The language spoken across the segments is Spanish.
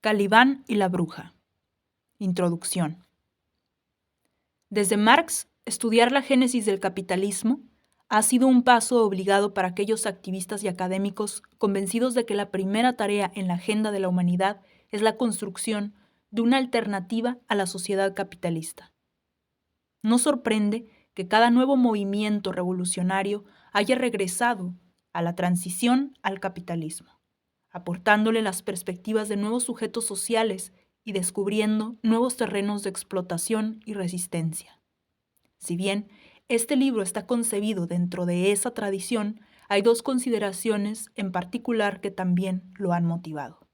Calibán y la bruja. Introducción. Desde Marx, estudiar la génesis del capitalismo ha sido un paso obligado para aquellos activistas y académicos convencidos de que la primera tarea en la agenda de la humanidad es la construcción de una alternativa a la sociedad capitalista. No sorprende que cada nuevo movimiento revolucionario haya regresado a la transición al capitalismo, aportándole las perspectivas de nuevos sujetos sociales y descubriendo nuevos terrenos de explotación y resistencia. Si bien este libro está concebido dentro de esa tradición, hay dos consideraciones en particular que también lo han motivado.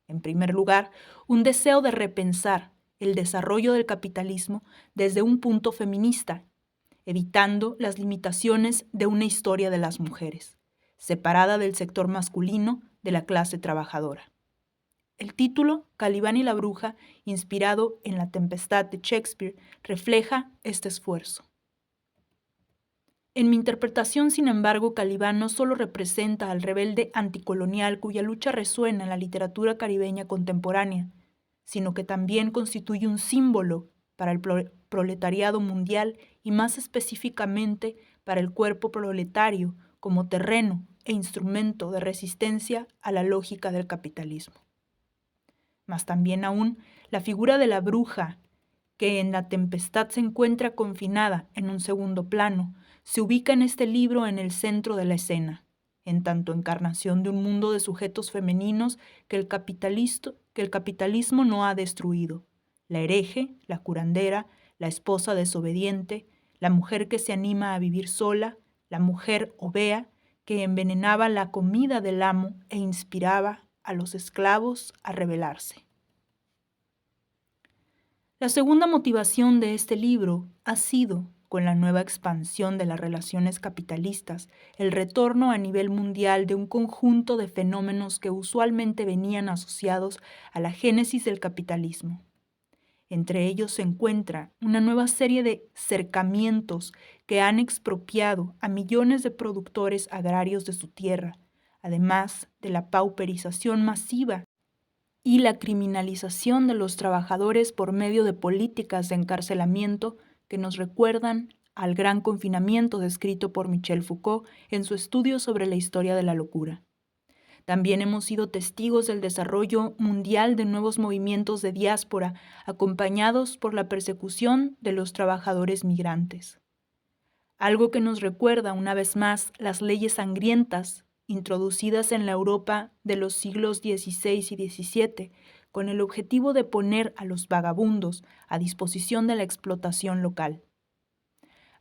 En primer lugar, un deseo de repensar el desarrollo del capitalismo desde un punto feminista, evitando las limitaciones de una historia de las mujeres, separada del sector masculino de la clase trabajadora. El título, Calibán y la bruja, inspirado en La Tempestad de Shakespeare, refleja este esfuerzo. En mi interpretación, sin embargo, Calibán no solo representa al rebelde anticolonial cuya lucha resuena en la literatura caribeña contemporánea, sino que también constituye un símbolo para el proletariado mundial y más específicamente para el cuerpo proletario como terreno e instrumento de resistencia a la lógica del capitalismo. Mas también aún la figura de la bruja, que en La Tempestad se encuentra confinada en un segundo plano, se ubica en este libro en el centro de la escena, en tanto encarnación de un mundo de sujetos femeninos que el capitalismo no ha destruido: la hereje, la curandera, la esposa desobediente, la mujer que se anima a vivir sola, la mujer ovea que envenenaba la comida del amo e inspiraba a los esclavos a rebelarse. La segunda motivación de este libro ha sido, con la nueva expansión de las relaciones capitalistas, el retorno a nivel mundial de un conjunto de fenómenos que usualmente venían asociados a la génesis del capitalismo. Entre ellos se encuentra una nueva serie de cercamientos que han expropiado a millones de productores agrarios de su tierra, además de la pauperización masiva y la criminalización de los trabajadores por medio de políticas de encarcelamiento que nos recuerdan al gran confinamiento descrito por Michel Foucault en su estudio sobre la historia de la locura. También hemos sido testigos del desarrollo mundial de nuevos movimientos de diáspora acompañados por la persecución de los trabajadores migrantes. Algo que nos recuerda una vez más las leyes sangrientas introducidas en la Europa de los siglos XVI y XVII, con el objetivo de poner a los vagabundos a disposición de la explotación local.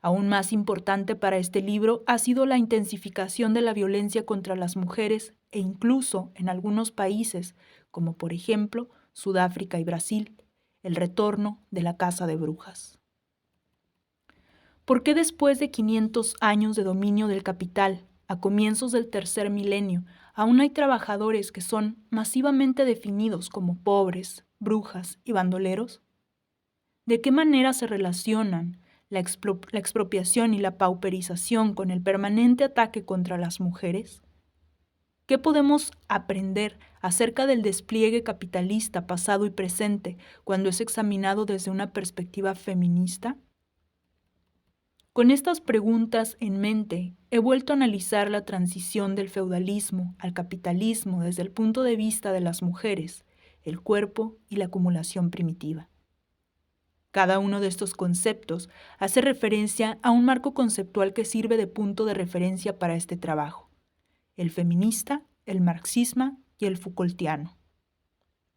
Aún más importante para este libro ha sido la intensificación de la violencia contra las mujeres e incluso en algunos países, como por ejemplo Sudáfrica y Brasil, el retorno de la caza de brujas. ¿Por qué después de 500 años de dominio del capital, a comienzos del tercer milenio, aún hay trabajadores que son masivamente definidos como pobres, brujas y bandoleros? ¿De qué manera se relacionan la expropiación y la pauperización con el permanente ataque contra las mujeres? ¿Qué podemos aprender acerca del despliegue capitalista pasado y presente cuando es examinado desde una perspectiva feminista? Con estas preguntas en mente, he vuelto a analizar la transición del feudalismo al capitalismo desde el punto de vista de las mujeres, el cuerpo y la acumulación primitiva. Cada uno de estos conceptos hace referencia a un marco conceptual que sirve de punto de referencia para este trabajo: el feminista, el marxismo y el Foucaultiano.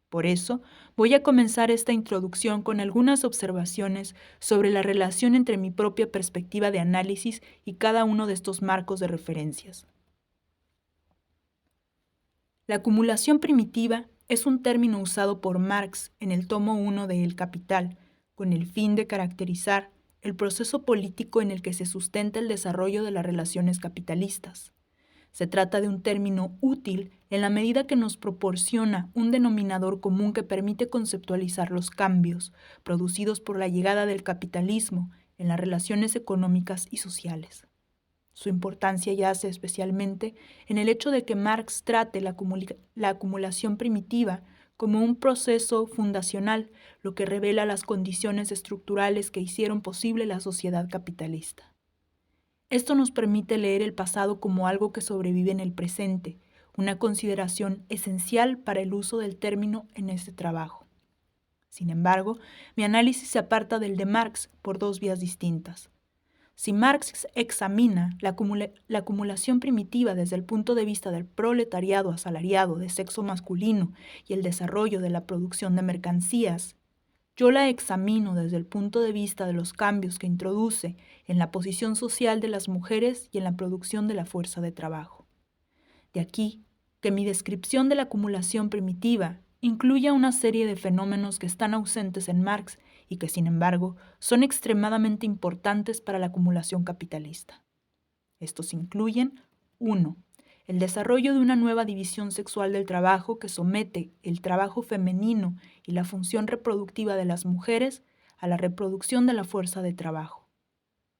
Por eso, voy a comenzar esta introducción con algunas observaciones sobre la relación entre mi propia perspectiva de análisis y cada uno de estos marcos de referencias. La acumulación primitiva es un término usado por Marx en el tomo 1 de El Capital, con el fin de caracterizar el proceso político en el que se sustenta el desarrollo de las relaciones capitalistas. Se trata de un término útil en la medida que nos proporciona un denominador común que permite conceptualizar los cambios producidos por la llegada del capitalismo en las relaciones económicas y sociales. Su importancia yace especialmente en el hecho de que Marx trate la acumulación primitiva como un proceso fundacional, lo que revela las condiciones estructurales que hicieron posible la sociedad capitalista. Esto nos permite leer el pasado como algo que sobrevive en el presente, una consideración esencial para el uso del término en este trabajo. Sin embargo, mi análisis se aparta del de Marx por dos vías distintas. Si Marx examina la acumulación primitiva desde el punto de vista del proletariado asalariado de sexo masculino y el desarrollo de la producción de mercancías, yo la examino desde el punto de vista de los cambios que introduce en la posición social de las mujeres y en la producción de la fuerza de trabajo. De aquí que mi descripción de la acumulación primitiva incluya una serie de fenómenos que están ausentes en Marx y que, sin embargo, son extremadamente importantes para la acumulación capitalista. Estos incluyen 1. El desarrollo de una nueva división sexual del trabajo que somete el trabajo femenino y la función reproductiva de las mujeres a la reproducción de la fuerza de trabajo.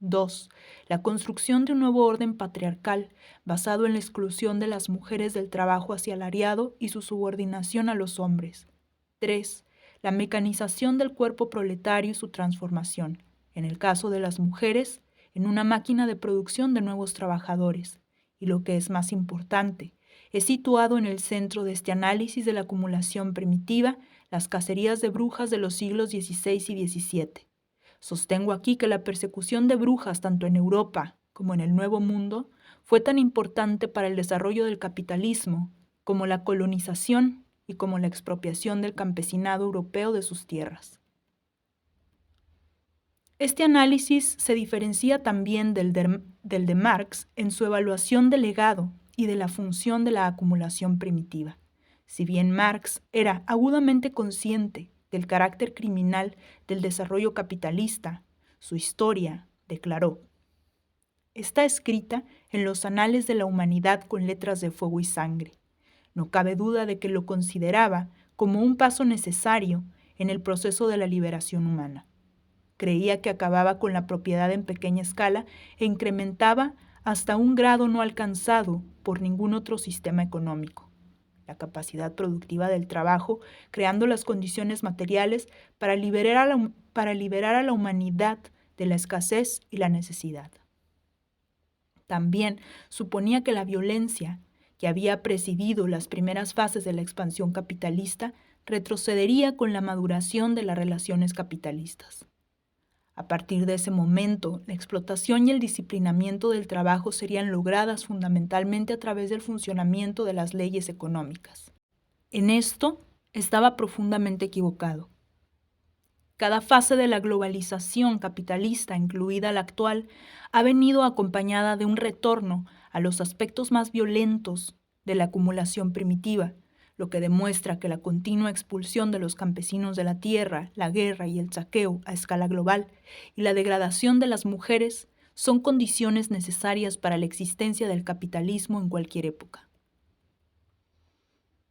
2. La construcción de un nuevo orden patriarcal basado en la exclusión de las mujeres del trabajo asalariado y su subordinación a los hombres. 3. La mecanización del cuerpo proletario y su transformación, en el caso de las mujeres, en una máquina de producción de nuevos trabajadores. Y lo que es más importante, es situado en el centro de este análisis de la acumulación primitiva las cacerías de brujas de los siglos XVI y XVII. Sostengo aquí que la persecución de brujas tanto en Europa como en el Nuevo Mundo fue tan importante para el desarrollo del capitalismo como la colonización y como la expropiación del campesinado europeo de sus tierras. Este análisis se diferencia también del de Marx en su evaluación del legado y de la función de la acumulación primitiva. Si bien Marx era agudamente consciente del carácter criminal del desarrollo capitalista, su historia, declaró, está escrita en los anales de la humanidad con letras de fuego y sangre. No cabe duda de que lo consideraba como un paso necesario en el proceso de la liberación humana. Creía que acababa con la propiedad en pequeña escala e incrementaba hasta un grado no alcanzado por ningún otro sistema económico, la capacidad productiva del trabajo, creando las condiciones materiales para liberar a la humanidad de la escasez y la necesidad. También suponía que la violencia, que había presidido las primeras fases de la expansión capitalista, retrocedería con la maduración de las relaciones capitalistas. A partir de ese momento, la explotación y el disciplinamiento del trabajo serían logradas fundamentalmente a través del funcionamiento de las leyes económicas. En esto estaba profundamente equivocado. Cada fase de la globalización capitalista, incluida la actual, ha venido acompañada de un retorno a los aspectos más violentos de la acumulación primitiva, lo que demuestra que la continua expulsión de los campesinos de la tierra, la guerra y el saqueo a escala global y la degradación de las mujeres son condiciones necesarias para la existencia del capitalismo en cualquier época.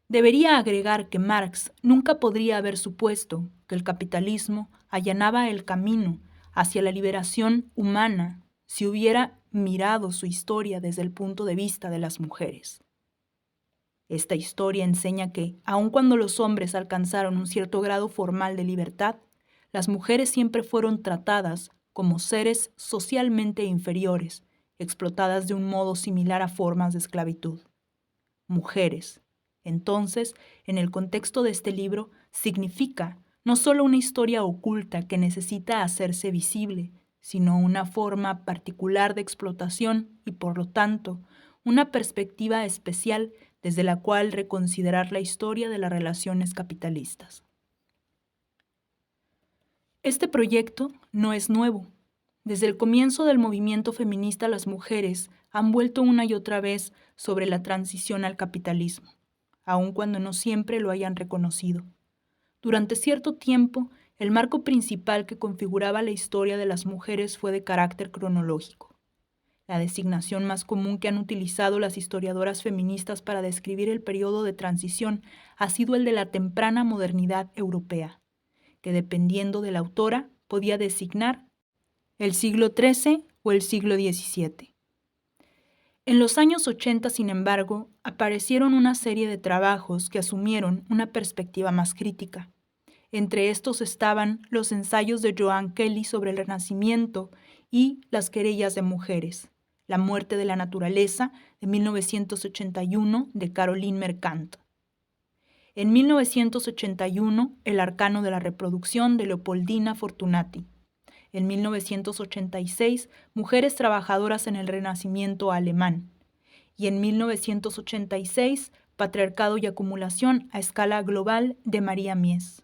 Debería agregar que Marx nunca podría haber supuesto que el capitalismo allanaba el camino hacia la liberación humana si hubiera mirado su historia desde el punto de vista de las mujeres. Esta historia enseña que, aun cuando los hombres alcanzaron un cierto grado formal de libertad, las mujeres siempre fueron tratadas como seres socialmente inferiores, explotadas de un modo similar a formas de esclavitud. Mujeres, entonces, en el contexto de este libro, significa no solo una historia oculta que necesita hacerse visible, sino una forma particular de explotación y, por lo tanto, una perspectiva especial desde la cual reconsiderar la historia de las relaciones capitalistas. Este proyecto no es nuevo. Desde el comienzo del movimiento feminista, las mujeres han vuelto una y otra vez sobre la transición al capitalismo, aun cuando no siempre lo hayan reconocido. Durante cierto tiempo, el marco principal que configuraba la historia de las mujeres fue de carácter cronológico. La designación más común que han utilizado las historiadoras feministas para describir el periodo de transición ha sido el de la temprana modernidad europea, que dependiendo de la autora podía designar el siglo XIII o el siglo XVII. En los años 80, sin embargo, aparecieron una serie de trabajos que asumieron una perspectiva más crítica. Entre estos estaban los ensayos de Joan Kelly sobre el Renacimiento y Las querellas de mujeres, La muerte de la naturaleza, de 1981, de Caroline Mercant. En 1981, El arcano de la reproducción, de Leopoldina Fortunati. En 1986, Mujeres trabajadoras en el Renacimiento alemán. Y en 1986, Patriarcado y acumulación a escala global, de María Mies.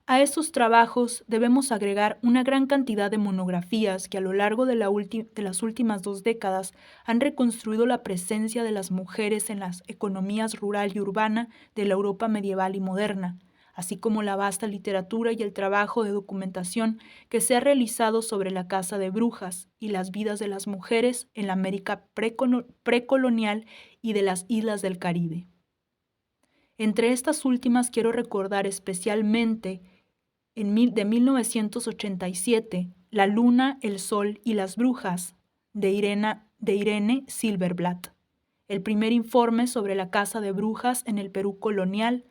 A estos trabajos debemos agregar una gran cantidad de monografías que a lo largo de las últimas 2 décadas han reconstruido la presencia de las mujeres en las economías rural y urbana de la Europa medieval y moderna, así como la vasta literatura y el trabajo de documentación que se ha realizado sobre la caza de brujas y las vidas de las mujeres en la América precolonial y de las islas del Caribe. Entre estas últimas quiero recordar especialmente de 1987, La luna, el sol y las brujas, de Irene Silverblatt, el primer informe sobre la caza de brujas en el Perú colonial,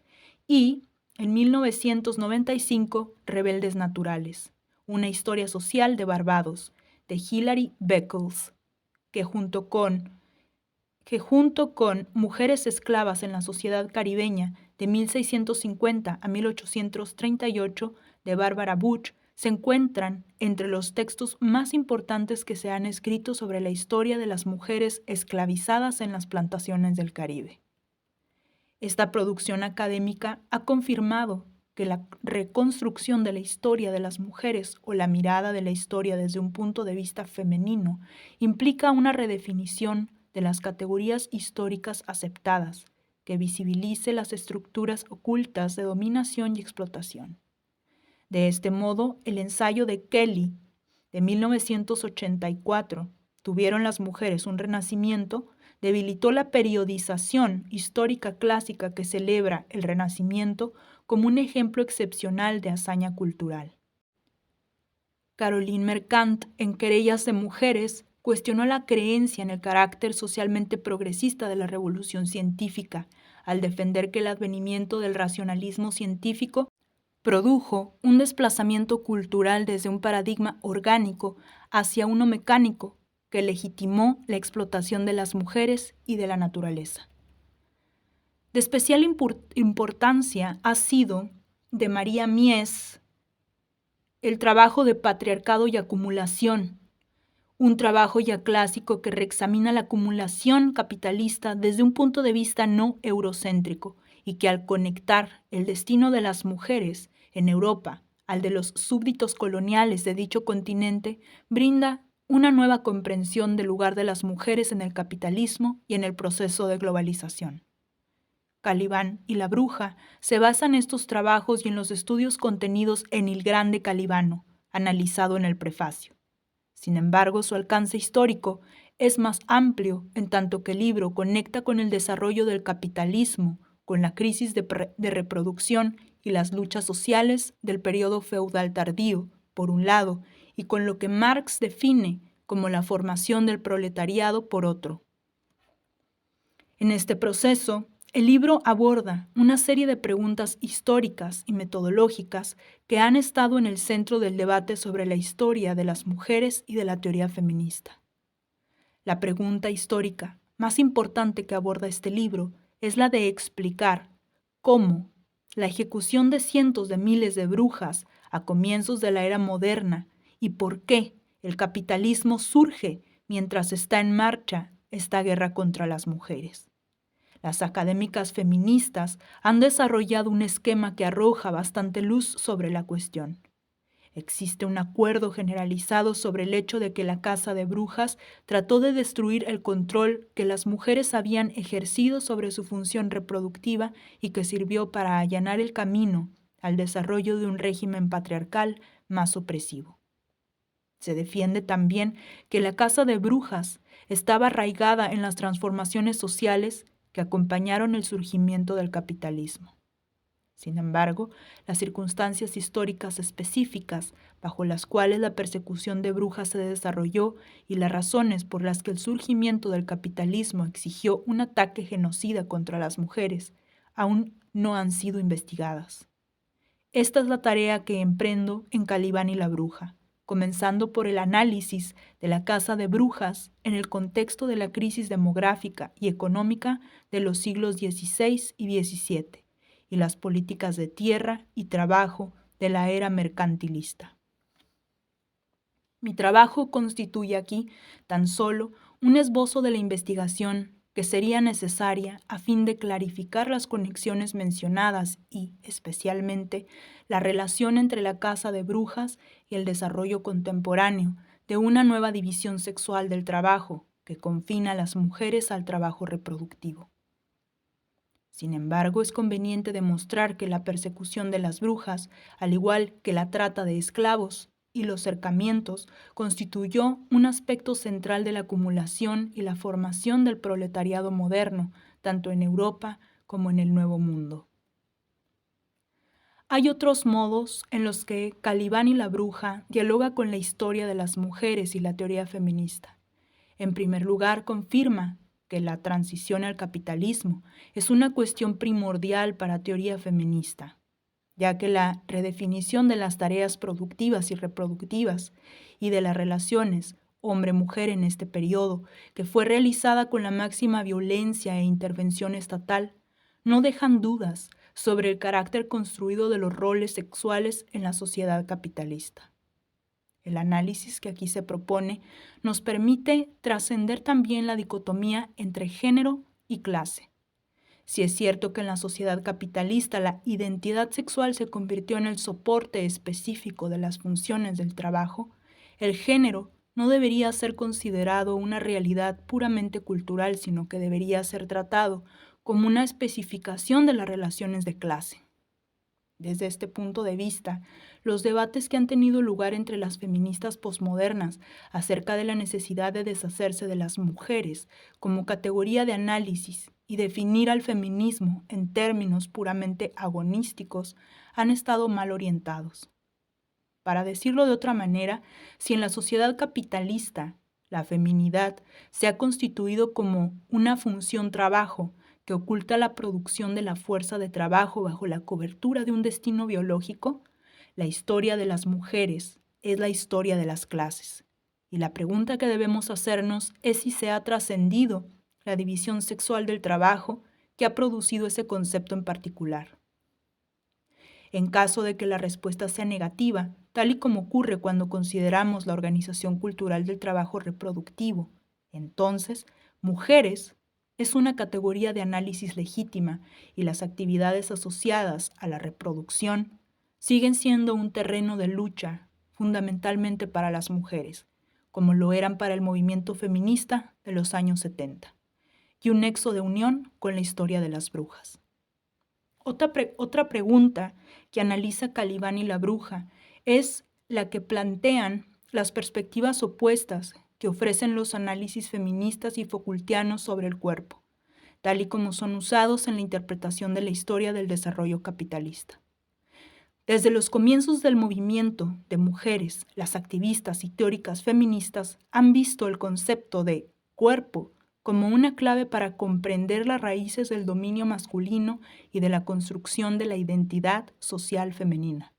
y, en 1995, Rebeldes naturales, una historia social de Barbados, de Hilary Beckles, que junto con Mujeres esclavas en la sociedad caribeña, de 1650 a 1838, de Barbara Bush, se encuentran entre los textos más importantes que se han escrito sobre la historia de las mujeres esclavizadas en las plantaciones del Caribe. Esta producción académica ha confirmado que la reconstrucción de la historia de las mujeres o la mirada de la historia desde un punto de vista femenino implica una redefinición de las categorías históricas aceptadas, que visibilice las estructuras ocultas de dominación y explotación. De este modo, el ensayo de Kelly, de 1984, ¿Tuvieron las mujeres un renacimiento?, debilitó la periodización histórica clásica que celebra el Renacimiento como un ejemplo excepcional de hazaña cultural. Caroline Mercant, en Querellas de mujeres, cuestionó la creencia en el carácter socialmente progresista de la revolución científica, al defender que el advenimiento del racionalismo científico produjo un desplazamiento cultural desde un paradigma orgánico hacia uno mecánico que legitimó la explotación de las mujeres y de la naturaleza. De especial importancia ha sido, de María Mies, el trabajo de Patriarcado y acumulación, un trabajo ya clásico que reexamina la acumulación capitalista desde un punto de vista no eurocéntrico y que al conectar el destino de las mujeres en Europa al de los súbditos coloniales de dicho continente, brinda una nueva comprensión del lugar de las mujeres en el capitalismo y en el proceso de globalización. Calibán y la bruja se basan en estos trabajos y en los estudios contenidos en Il Grande Calibano, analizado en el prefacio. Sin embargo, su alcance histórico es más amplio, en tanto que el libro conecta con el desarrollo del capitalismo, con la crisis de reproducción y las luchas sociales del periodo feudal tardío, por un lado, y con lo que Marx define como la formación del proletariado, por otro. En este proceso, el libro aborda una serie de preguntas históricas y metodológicas que han estado en el centro del debate sobre la historia de las mujeres y de la teoría feminista. La pregunta histórica más importante que aborda este libro es la de explicar cómo la ejecución de cientos de miles de brujas a comienzos de la era moderna y por qué el capitalismo surge mientras está en marcha esta guerra contra las mujeres. Las académicas feministas han desarrollado un esquema que arroja bastante luz sobre la cuestión. Existe un acuerdo generalizado sobre el hecho de que la caza de brujas trató de destruir el control que las mujeres habían ejercido sobre su función reproductiva y que sirvió para allanar el camino al desarrollo de un régimen patriarcal más opresivo. Se defiende también que la caza de brujas estaba arraigada en las transformaciones sociales que acompañaron el surgimiento del capitalismo. Sin embargo, las circunstancias históricas específicas bajo las cuales la persecución de brujas se desarrolló y las razones por las que el surgimiento del capitalismo exigió un ataque genocida contra las mujeres aún no han sido investigadas. Esta es la tarea que emprendo en Calibán y la Bruja, comenzando por el análisis de la caza de brujas en el contexto de la crisis demográfica y económica de los siglos XVI y XVII y las políticas de tierra y trabajo de la era mercantilista. Mi trabajo constituye aquí tan solo un esbozo de la investigación que sería necesaria a fin de clarificar las conexiones mencionadas y, especialmente, la relación entre la caza de brujas y el desarrollo contemporáneo de una nueva división sexual del trabajo que confina a las mujeres al trabajo reproductivo. Sin embargo, es conveniente demostrar que la persecución de las brujas, al igual que la trata de esclavos y los cercamientos, constituyó un aspecto central de la acumulación y la formación del proletariado moderno, tanto en Europa como en el Nuevo Mundo. Hay otros modos en los que Calibán y la Bruja dialoga con la historia de las mujeres y la teoría feminista. En primer lugar, confirma que la transición al capitalismo es una cuestión primordial para teoría feminista, ya que la redefinición de las tareas productivas y reproductivas y de las relaciones hombre-mujer en este periodo, que fue realizada con la máxima violencia e intervención estatal, no dejan dudas sobre el carácter construido de los roles sexuales en la sociedad capitalista. El análisis que aquí se propone nos permite trascender también la dicotomía entre género y clase. Si es cierto que en la sociedad capitalista la identidad sexual se convirtió en el soporte específico de las funciones del trabajo, el género no debería ser considerado una realidad puramente cultural, sino que debería ser tratado como una especificación de las relaciones de clase. Desde este punto de vista, los debates que han tenido lugar entre las feministas posmodernas acerca de la necesidad de deshacerse de las mujeres como categoría de análisis y definir al feminismo en términos puramente agonísticos han estado mal orientados. Para decirlo de otra manera, si en la sociedad capitalista la feminidad se ha constituido como una función trabajo que oculta la producción de la fuerza de trabajo bajo la cobertura de un destino biológico, la historia de las mujeres es la historia de las clases. Y la pregunta que debemos hacernos es si se ha trascendido la división sexual del trabajo que ha producido ese concepto en particular. En caso de que la respuesta sea negativa, tal y como ocurre cuando consideramos la organización cultural del trabajo reproductivo, entonces, mujeres es una categoría de análisis legítima y las actividades asociadas a la reproducción siguen siendo un terreno de lucha fundamentalmente para las mujeres, como lo eran para el movimiento feminista de los años 70, y un nexo de unión con la historia de las brujas. Otra pregunta que analiza Calibán y la Bruja es la que plantean las perspectivas opuestas que ofrecen los análisis feministas y Foucaultianos sobre el cuerpo, tal y como son usados en la interpretación de la historia del desarrollo capitalista. Desde los comienzos del movimiento de mujeres, las activistas y teóricas feministas han visto el concepto de cuerpo como una clave para comprender las raíces del dominio masculino y de la construcción de la identidad social femenina.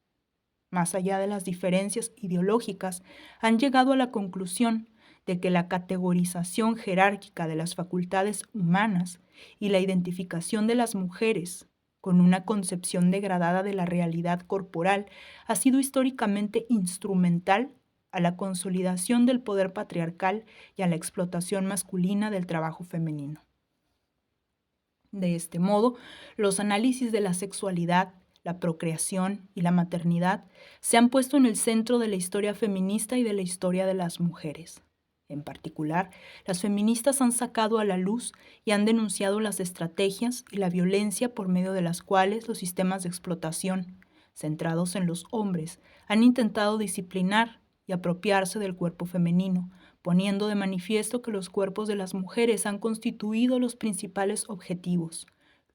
Más allá de las diferencias ideológicas, han llegado a la conclusión de que la categorización jerárquica de las facultades humanas y la identificación de las mujeres con una concepción degradada de la realidad corporal ha sido históricamente instrumental a la consolidación del poder patriarcal y a la explotación masculina del trabajo femenino. De este modo, los análisis de la sexualidad, la procreación y la maternidad se han puesto en el centro de la historia feminista y de la historia de las mujeres. En particular, las feministas han sacado a la luz y han denunciado las estrategias y la violencia por medio de las cuales los sistemas de explotación, centrados en los hombres, han intentado disciplinar y apropiarse del cuerpo femenino, poniendo de manifiesto que los cuerpos de las mujeres han constituido los principales objetivos,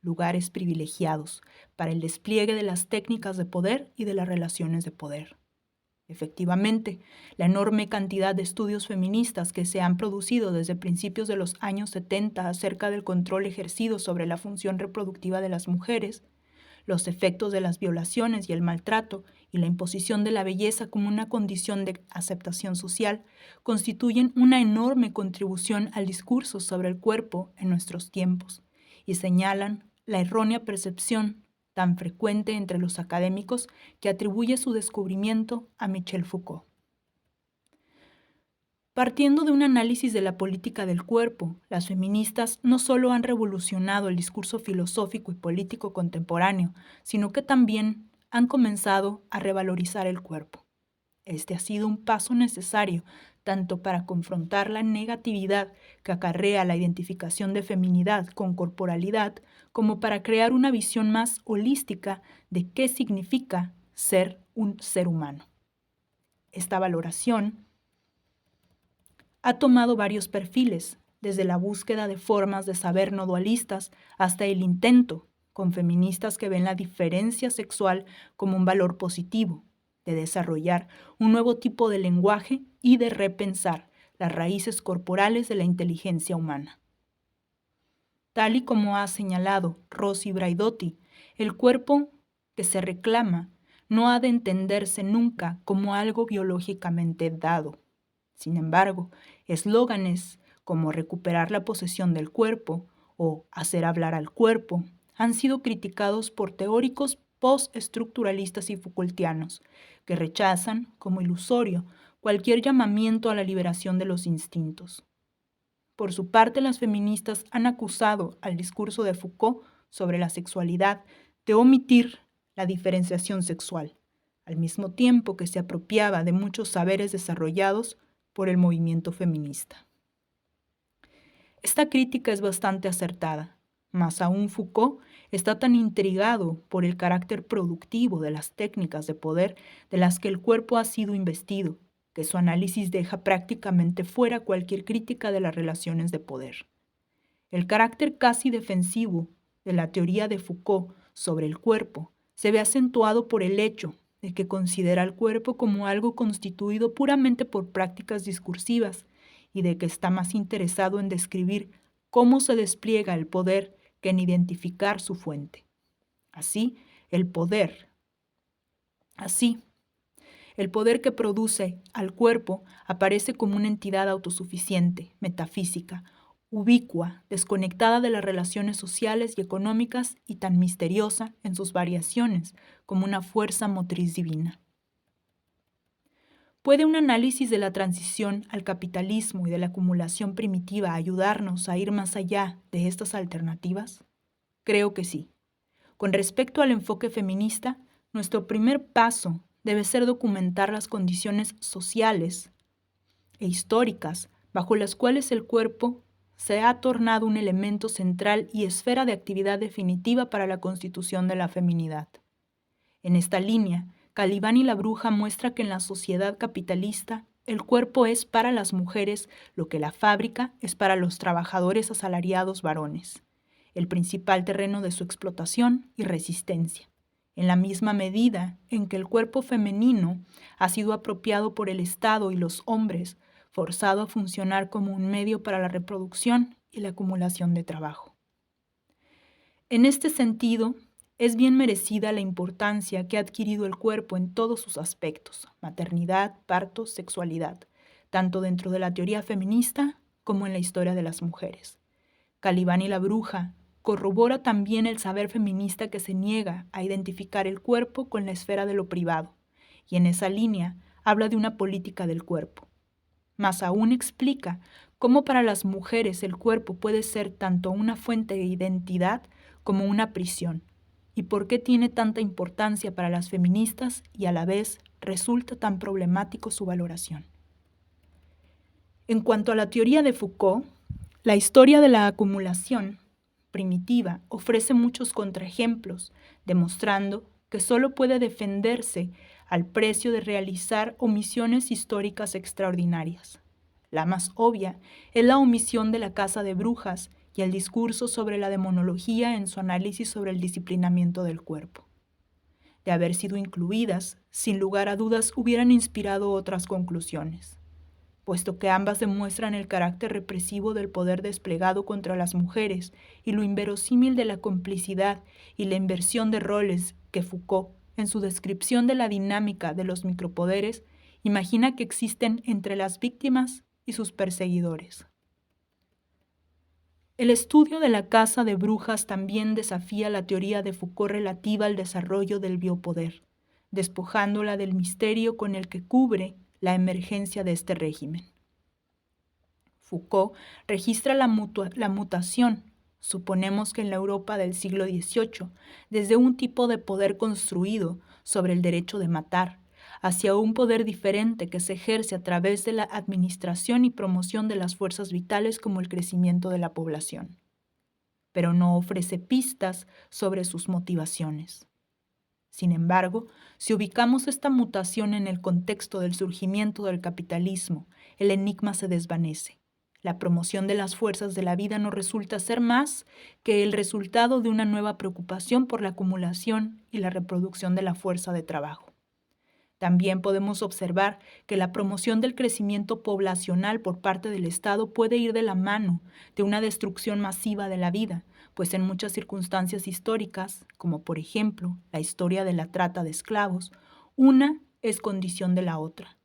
lugares privilegiados para el despliegue de las técnicas de poder y de las relaciones de poder. Efectivamente, la enorme cantidad de estudios feministas que se han producido desde principios de los años 70 acerca del control ejercido sobre la función reproductiva de las mujeres, los efectos de las violaciones y el maltrato y la imposición de la belleza como una condición de aceptación social constituyen una enorme contribución al discurso sobre el cuerpo en nuestros tiempos y señalan la errónea percepción tan frecuente entre los académicos que atribuye su descubrimiento a Michel Foucault. Partiendo de un análisis de la política del cuerpo, las feministas no solo han revolucionado el discurso filosófico y político contemporáneo, sino que también han comenzado a revalorizar el cuerpo. Este ha sido un paso necesario tanto para confrontar la negatividad que acarrea la identificación de feminidad con corporalidad, como para crear una visión más holística de qué significa ser un ser humano. Esta valoración ha tomado varios perfiles, desde la búsqueda de formas de saber no dualistas hasta el intento, con feministas que ven la diferencia sexual como un valor positivo, de desarrollar un nuevo tipo de lenguaje y de repensar las raíces corporales de la inteligencia humana. Tal y como ha señalado Rosy Braidotti, el cuerpo que se reclama no ha de entenderse nunca como algo biológicamente dado. Sin embargo, eslóganes como recuperar la posesión del cuerpo o hacer hablar al cuerpo han sido criticados por teóricos postestructuralistas y Foucaultianos, que rechazan, como ilusorio, cualquier llamamiento a la liberación de los instintos. Por su parte, las feministas han acusado al discurso de Foucault sobre la sexualidad de omitir la diferenciación sexual, al mismo tiempo que se apropiaba de muchos saberes desarrollados por el movimiento feminista. Esta crítica es bastante acertada, más aún Foucault está tan intrigado por el carácter productivo de las técnicas de poder de las que el cuerpo ha sido investido, que su análisis deja prácticamente fuera cualquier crítica de las relaciones de poder. El carácter casi defensivo de la teoría de Foucault sobre el cuerpo se ve acentuado por el hecho de que considera al cuerpo como algo constituido puramente por prácticas discursivas y de que está más interesado en describir cómo se despliega el poder que en identificar su fuente. Así, el poder que produce al cuerpo aparece como una entidad autosuficiente, metafísica, ubicua, desconectada de las relaciones sociales y económicas y tan misteriosa en sus variaciones como una fuerza motriz divina. ¿Puede un análisis de la transición al capitalismo y de la acumulación primitiva ayudarnos a ir más allá de estas alternativas? Creo que sí. Con respecto al enfoque feminista, nuestro primer paso debe ser documentar las condiciones sociales e históricas bajo las cuales el cuerpo se ha tornado un elemento central y esfera de actividad definitiva para la constitución de la feminidad. En esta línea, Calibán y la Bruja muestra que en la sociedad capitalista el cuerpo es para las mujeres lo que la fábrica es para los trabajadores asalariados varones, el principal terreno de su explotación y resistencia, en la misma medida en que el cuerpo femenino ha sido apropiado por el Estado y los hombres, forzado a funcionar como un medio para la reproducción y la acumulación de trabajo. En este sentido, es bien merecida la importancia que ha adquirido el cuerpo en todos sus aspectos, maternidad, parto, sexualidad, tanto dentro de la teoría feminista como en la historia de las mujeres. Calibán y la Bruja corrobora también el saber feminista que se niega a identificar el cuerpo con la esfera de lo privado, y en esa línea habla de una política del cuerpo. Más aún explica cómo para las mujeres el cuerpo puede ser tanto una fuente de identidad como una prisión, y por qué tiene tanta importancia para las feministas y a la vez resulta tan problemático su valoración. En cuanto a la teoría de Foucault, la historia de la acumulación primitiva ofrece muchos contraejemplos, demostrando que solo puede defenderse al precio de realizar omisiones históricas extraordinarias. La más obvia es la omisión de la caza de brujas y el discurso sobre la demonología en su análisis sobre el disciplinamiento del cuerpo. De haber sido incluidas, sin lugar a dudas hubieran inspirado otras conclusiones, puesto que ambas demuestran el carácter represivo del poder desplegado contra las mujeres y lo inverosímil de la complicidad y la inversión de roles que Foucault, en su descripción de la dinámica de los micropoderes, imagina que existen entre las víctimas y sus perseguidores. El estudio de la caza de brujas también desafía la teoría de Foucault relativa al desarrollo del biopoder, despojándola del misterio con el que cubre la emergencia de este régimen. Foucault registra la mutación, suponemos que en la Europa del siglo XVIII, desde un tipo de poder construido sobre el derecho de matar, hacia un poder diferente que se ejerce a través de la administración y promoción de las fuerzas vitales como el crecimiento de la población, pero no ofrece pistas sobre sus motivaciones. Sin embargo, si ubicamos esta mutación en el contexto del surgimiento del capitalismo, el enigma se desvanece. La promoción de las fuerzas de la vida no resulta ser más que el resultado de una nueva preocupación por la acumulación y la reproducción de la fuerza de trabajo. También podemos observar que la promoción del crecimiento poblacional por parte del Estado puede ir de la mano de una destrucción masiva de la vida, pues en muchas circunstancias históricas, como por ejemplo la historia de la trata de esclavos, una es condición de la otra.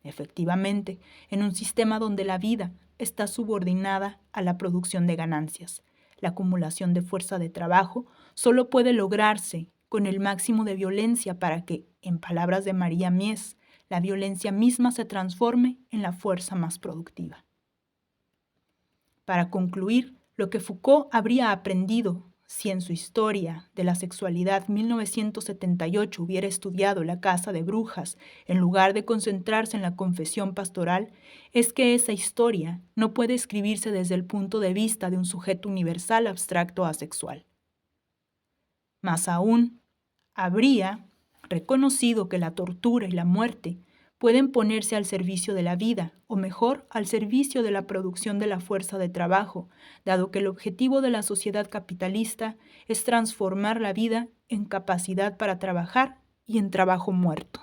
Efectivamente, en un sistema donde la vida está subordinada a la producción de ganancias, la acumulación de fuerza de trabajo solo puede lograrse con el máximo de violencia para que, en palabras de María Mies, la violencia misma se transforme en la fuerza más productiva. Para concluir, lo que Foucault habría aprendido si en su historia de la sexualidad 1978 hubiera estudiado la caza de brujas en lugar de concentrarse en la confesión pastoral, es que esa historia no puede escribirse desde el punto de vista de un sujeto universal abstracto asexual. Más aún, habría reconocido que la tortura y la muerte pueden ponerse al servicio de la vida, o mejor, al servicio de la producción de la fuerza de trabajo, dado que el objetivo de la sociedad capitalista es transformar la vida en capacidad para trabajar y en trabajo muerto.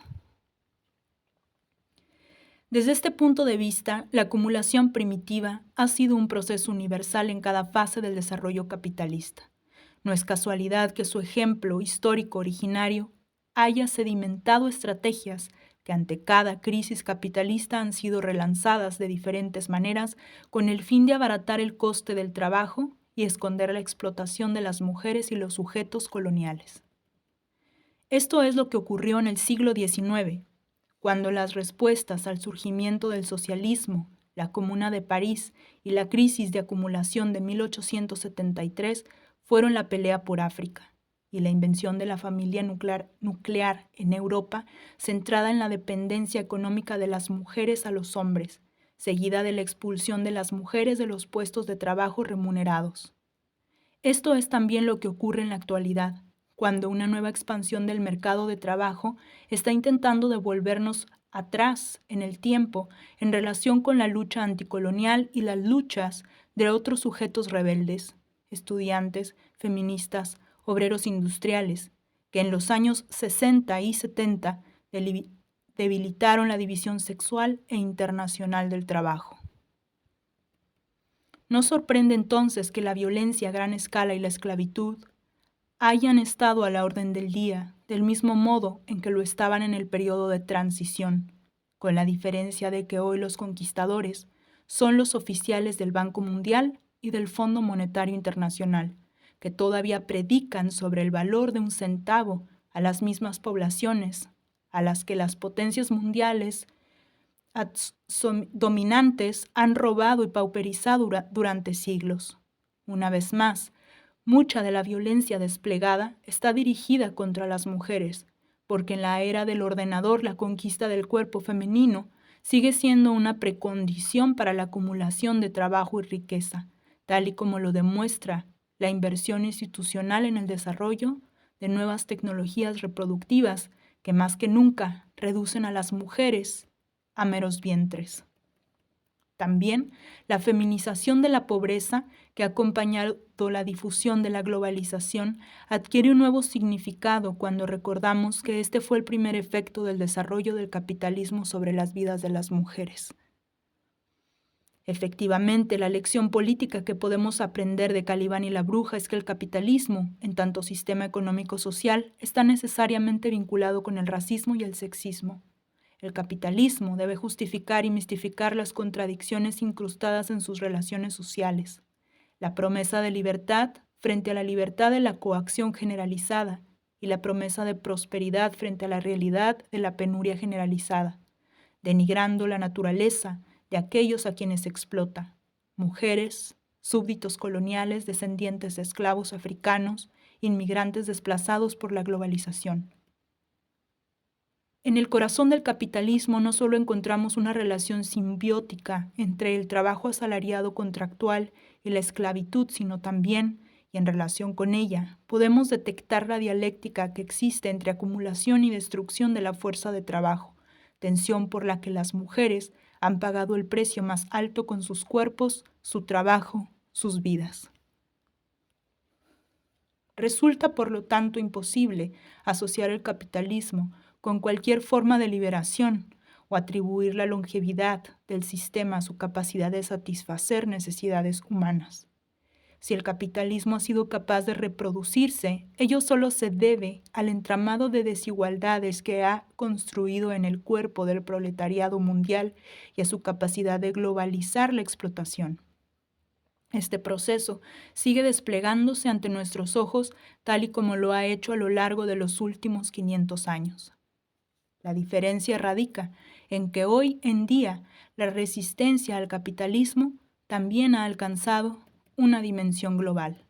Desde este punto de vista, la acumulación primitiva ha sido un proceso universal en cada fase del desarrollo capitalista. No es casualidad que su ejemplo histórico originario haya sedimentado estrategias que ante cada crisis capitalista han sido relanzadas de diferentes maneras con el fin de abaratar el coste del trabajo y esconder la explotación de las mujeres y los sujetos coloniales. Esto es lo que ocurrió en el siglo XIX, cuando las respuestas al surgimiento del socialismo, la Comuna de París y la crisis de acumulación de 1873 fueron la pelea por África y la invención de la familia nuclear en Europa, centrada en la dependencia económica de las mujeres a los hombres, seguida de la expulsión de las mujeres de los puestos de trabajo remunerados. Esto es también lo que ocurre en la actualidad, cuando una nueva expansión del mercado de trabajo está intentando devolvernos atrás en el tiempo en relación con la lucha anticolonial y las luchas de otros sujetos rebeldes, estudiantes, feministas, obreros industriales, que en los años 60 y 70 debilitaron la división sexual e internacional del trabajo. No sorprende entonces que la violencia a gran escala y la esclavitud hayan estado a la orden del día, del mismo modo en que lo estaban en el periodo de transición, con la diferencia de que hoy los conquistadores son los oficiales del Banco Mundial y del Fondo Monetario Internacional, que todavía predican sobre el valor de un centavo a las mismas poblaciones a las que las potencias mundiales dominantes han robado y pauperizado durante siglos. Una vez más, mucha de la violencia desplegada está dirigida contra las mujeres, porque en la era del ordenador la conquista del cuerpo femenino sigue siendo una precondición para la acumulación de trabajo y riqueza, tal y como lo demuestra la inversión institucional en el desarrollo de nuevas tecnologías reproductivas que más que nunca reducen a las mujeres a meros vientres. También la feminización de la pobreza, que ha acompañado la difusión de la globalización, adquiere un nuevo significado cuando recordamos que este fue el primer efecto del desarrollo del capitalismo sobre las vidas de las mujeres. Efectivamente, la lección política que podemos aprender de Calibán y la bruja es que el capitalismo, en tanto sistema económico-social, está necesariamente vinculado con el racismo y el sexismo. El capitalismo debe justificar y mistificar las contradicciones incrustadas en sus relaciones sociales. La promesa de libertad frente a la libertad de la coacción generalizada y la promesa de prosperidad frente a la realidad de la penuria generalizada, denigrando la naturaleza de aquellos a quienes explota: mujeres, súbditos coloniales, descendientes de esclavos africanos, inmigrantes desplazados por la globalización. En el corazón del capitalismo no solo encontramos una relación simbiótica entre el trabajo asalariado contractual y la esclavitud, sino también, y en relación con ella, podemos detectar la dialéctica que existe entre acumulación y destrucción de la fuerza de trabajo, tensión por la que las mujeres han pagado el precio más alto con sus cuerpos, su trabajo, sus vidas. Resulta, por lo tanto, imposible asociar el capitalismo con cualquier forma de liberación o atribuir la longevidad del sistema a su capacidad de satisfacer necesidades humanas. Si el capitalismo ha sido capaz de reproducirse, ello solo se debe al entramado de desigualdades que ha construido en el cuerpo del proletariado mundial y a su capacidad de globalizar la explotación. Este proceso sigue desplegándose ante nuestros ojos tal y como lo ha hecho a lo largo de los últimos 500 años. La diferencia radica en que hoy en día la resistencia al capitalismo también ha alcanzado una dimensión global.